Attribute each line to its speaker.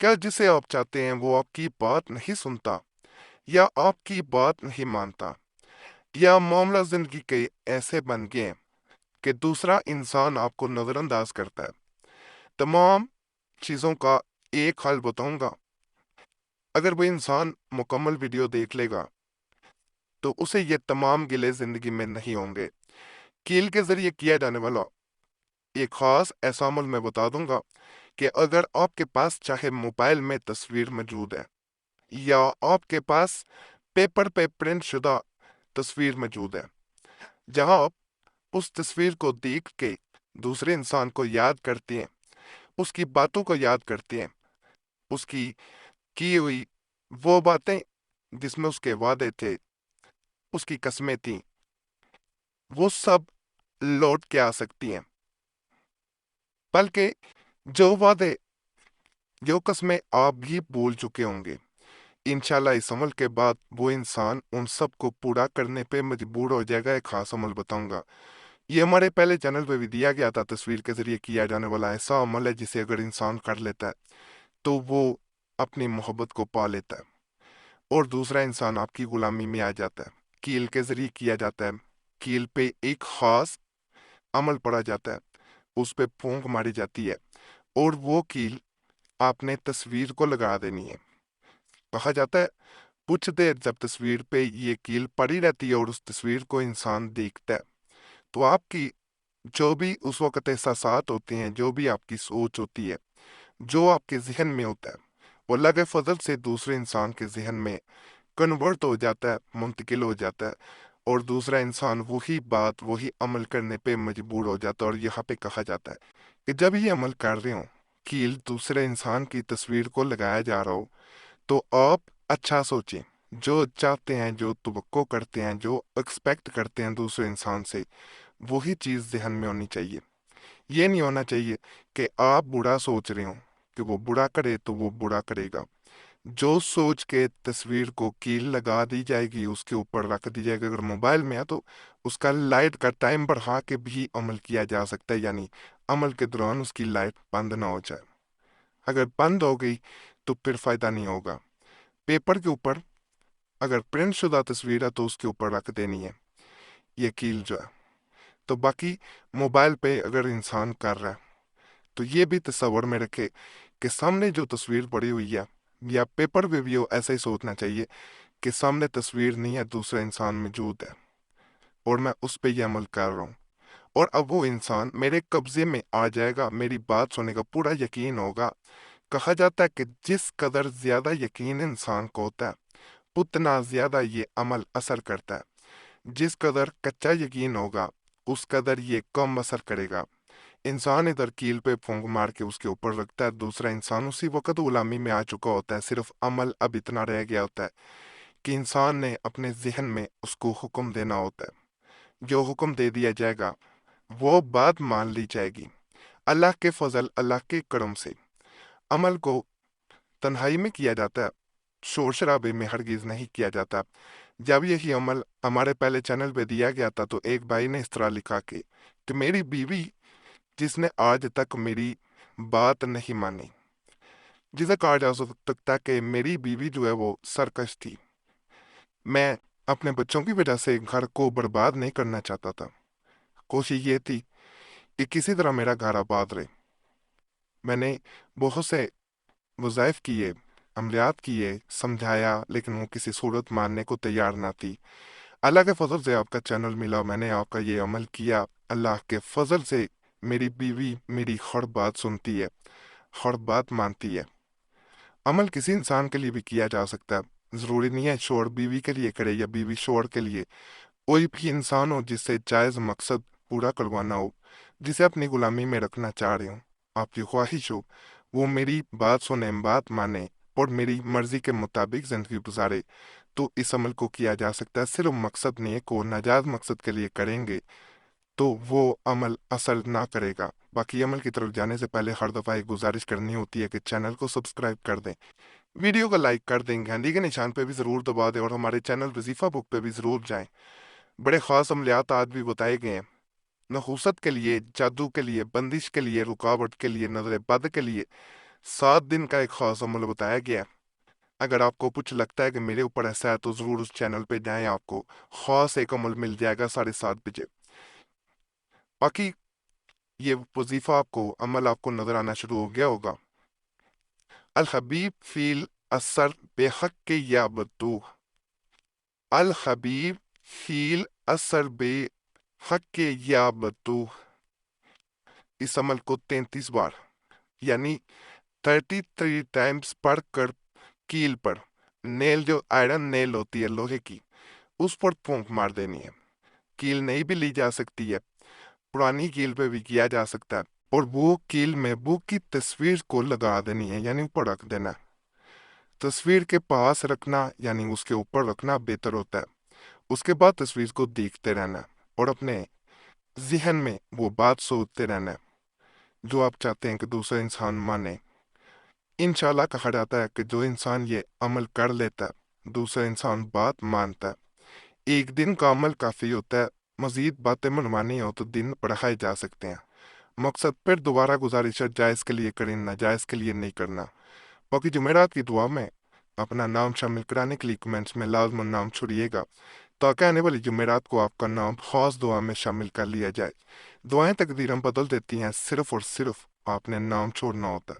Speaker 1: क्या जिसे आप चाहते हैं वो आपकी बात नहीं सुनता या आपकी बात नहीं मानता, या मामला जिंदगी के ऐसे बन गए हैं कि दूसरा इंसान आपको नजरअंदाज करता है। तमाम चीजों का एक हल बताऊंगा। अगर वो इंसान मुकम्मल वीडियो देख लेगा तो उसे ये तमाम गिले जिंदगी में नहीं होंगे। कील के जरिए किया जाने वाला एक खास ऐसा अमल मैं बता दूंगा कि अगर आपके पास चाहे मोबाइल में तस्वीर मौजूद है या आपके पास पेपर पे प्रिंट शुदा तस्वीर मौजूद है, जहां आप उस तस्वीर को देख के दूसरे इंसान को याद करते हैं, उसकी बातों को याद करते हैं, उसकी की हुई वो बातें जिसमें उसके वादे थे, उसकी कस्में थी, वो सब लौट के आ सकती हैं। बल्कि जो वादे, जो कस्में आप भी भूल चुके होंगे, इंशाल्लाह इस अमल के बाद वो इंसान उन सब को पूरा करने पे मजबूर हो जाएगा। एक खास अमल बताऊंगा। ये हमारे पहले चैनल पे भी दिया गया था। तस्वीर के जरिए किया जाने वाला ऐसा अमल है जिसे अगर इंसान कर लेता है तो वो अपनी मोहब्बत को पा लेता है और दूसरा इंसान आपकी गुलामी में आ जाता है। कील के जरिए किया जाता है। कील पे एक खास अमल पड़ा जाता है, उस पे फूंक मारी जाती है और वो कील आपने तस्वीर को लगा देनी है। कहा जाता है कुछ देर जब तस्वीर पे ये कील पड़ी रहती है और उस तस्वीर को इंसान देखता है तो आपकी जो भी उस वक्त एहसासात होते हैं, जो भी आपकी सोच होती है, जो आपके जहन में होता है, वो अल्लाह के फजल से दूसरे इंसान के जहन में कन्वर्ट हो जाता है, मुंतकिल हो जाता है और दूसरा इंसान वही बात, वही अमल करने पे मजबूर हो जाता है। और यहाँ पे कहा जाता है कि जब ये अमल कर रहे हो, कील दूसरे इंसान की तस्वीर को लगाया जा रहा हो, तो आप अच्छा सोचें। जो चाहते हैं, जो तवक्को करते हैं, जो एक्सपेक्ट करते हैं दूसरे इंसान से, वही चीज़ जहन में होनी चाहिए। ये नहीं होना चाहिए कि आप बुरा सोच रहे हो कि वो बुरा करे तो वो बुरा करेगा। जो सोच के तस्वीर को कील लगा दी जाएगी, उसके ऊपर रख दी जाएगी। अगर मोबाइल में है तो उसका लाइट का टाइम बढ़ा के भी अमल किया जा सकता है, यानी अमल के दौरान उसकी लाइट बंद ना हो जाए। अगर बंद हो गई तो फिर फायदा नहीं होगा। पेपर के ऊपर अगर प्रिंट शुदा तस्वीर है तो उसके ऊपर रख देनी है ये कील जो है। तो बाकी मोबाइल पे अगर इंसान कर रहा है तो ये भी तस्वर में रखे कि सामने जो तस्वीर पड़ी हुई है या पेपर पे भी हो, ऐसा ही सोचना चाहिए कि सामने तस्वीर नहीं है, दूसरा इंसान मौजूद है और मैं उस पे ये अमल कर रहा हूँ और अब वो इंसान मेरे कब्जे में आ जाएगा, मेरी बात सुनने का पूरा यकीन होगा। कहा जाता है कि जिस कदर ज्यादा यकीन इंसान को होता है उतना ज्यादा ये अमल असर करता है। जिस कदर कच्चा यकीन होगा उस कदर ये कम असर करेगा। इंसान इधर कील पे फूंक मार के उसके ऊपर रखता है, दूसरा इंसान उसी वक्त गुलामी में आ चुका होता है। सिर्फ अमल अब इतना रह गया होता है कि इंसान ने अपने जहन में उसको हुक्म देना होता है। जो हुक्म दे दिया जाएगा वो बात मान ली जाएगी। अल्लाह के फजल, अल्लाह के करम से अमल को तन्हाई में किया जाता है, शोर शराबे में हरगिज नहीं किया जाता। जब यही अमल हमारे पहले चैनल पे दिया गया था तो एक भाई ने इस तरह लिखा कि मेरी बीवी जिसने आज तक मेरी बात नहीं मानी, जिसे कहा जा सकता कि मेरी बीवी जो है वो सरकश थी। मैं अपने बच्चों की वजह से घर को बर्बाद नहीं करना चाहता था। कोशिश ये थी कि किसी तरह मेरा घर आबाद रहे। मैंने बहुत से वज़ाइफ किए, अमलियात किए, समझाया, लेकिन वो किसी सूरत मानने को तैयार ना थी। अल्लाह के फजल से आपका चैनल मिला, मैंने आपका ये अमल किया। अल्लाह के फजल से मेरी बीवी मेरी हर बात सुनती है, हर बात मानती है। अमल किसी इंसान के लिए भी किया जा सकता है। जरूरी नहीं है शोहर बीवी के लिए करे या बीवी शोहर के लिए। कोई भी इंसान हो जिससे जायज मकसद पूरा करवाना हो, जिसे अपनी गुलामी में रखना चाह रहे हो, आपकी ख्वाहिश हो वो मेरी बात सुने, बात माने और मेरी मर्जी के मुताबिक जिंदगी गुजारे, तो इस अमल को किया जा सकता है। सिर्फ मकसद नहीं है को नाजायज मकसद के लिए करेंगे तो वो अमल असर ना करेगा। बाकी अमल की तरफ जाने से पहले हर दफ़ा एक गुजारिश करनी होती है कि चैनल को सब्सक्राइब कर दें, वीडियो को लाइक कर दें, घंटी के निशान पे भी ज़रूर दबा दें और हमारे चैनल वजीफ़ा बुक पे भी ज़रूर जाएं। बड़े ख़ास अमलियात आज भी बताए गए हैं, नहूसत के लिए, जादू के लिए, बंदिश के लिए, रुकावट के लिए, नजर बद के लिए, 7 दिन का एक खास अमल बताया गया है। अगर आपको कुछ लगता है कि मेरे ऊपर ऐसा है तो ज़रूर उस चैनल पे जाएं, आपको खास एक अमल मिल जाएगा 7:30 बजे। बाकी ये वजीफा आपको अमल आपको नजर आना शुरू हो गया होगा। अल हबीब फील असर बेहक के या बदू। अल हबीब फील असर बेहक के या बदू। इस अमल को 33 बार यानी 33 टाइम्स पढ़कर कील पर, नेल जो आयरन नेल होती है लोहे की, उस पर फूंक मार देनी है। कील नहीं भी ली जा सकती है, पुरानी कील पे भी किया जा सकता है। और वो कील में बुक की तस्वीर को लगा देनी है, यानी ऊपर रख देना है। तस्वीर के पास रखना यानी उसके ऊपर रखना बेहतर होता है। उसके बाद तस्वीर को देखते रहना है और अपने जहन में वो बात सोचते रहना है जो आप चाहते हैं कि दूसरा इंसान माने। इंशाल्लाह कहा जाता है कि जो इंसान ये अमल कर लेता है दूसरा इंसान बात मानता है। एक दिन का अमल काफ़ी होता है, मजीद बातें मनवानी हो तो दिन बढ़ाए जा सकते हैं। मकसद फिर दोबारा गुजारिश है, जायज़ के लिए करें, नाजायज़ के लिए नहीं करना। बाकी जुमेरात की दुआ में अपना नाम शामिल कराने के लिए कमेंट्स में लाजमन नाम छोड़िएगा ताकि आने वाली जुमेरात को आपका नाम खास दुआ में शामिल कर लिया जाए। दुआएं तकदीरें बदल देती हैं, सिर्फ और सिर्फ आपने नाम छोड़ना होता है।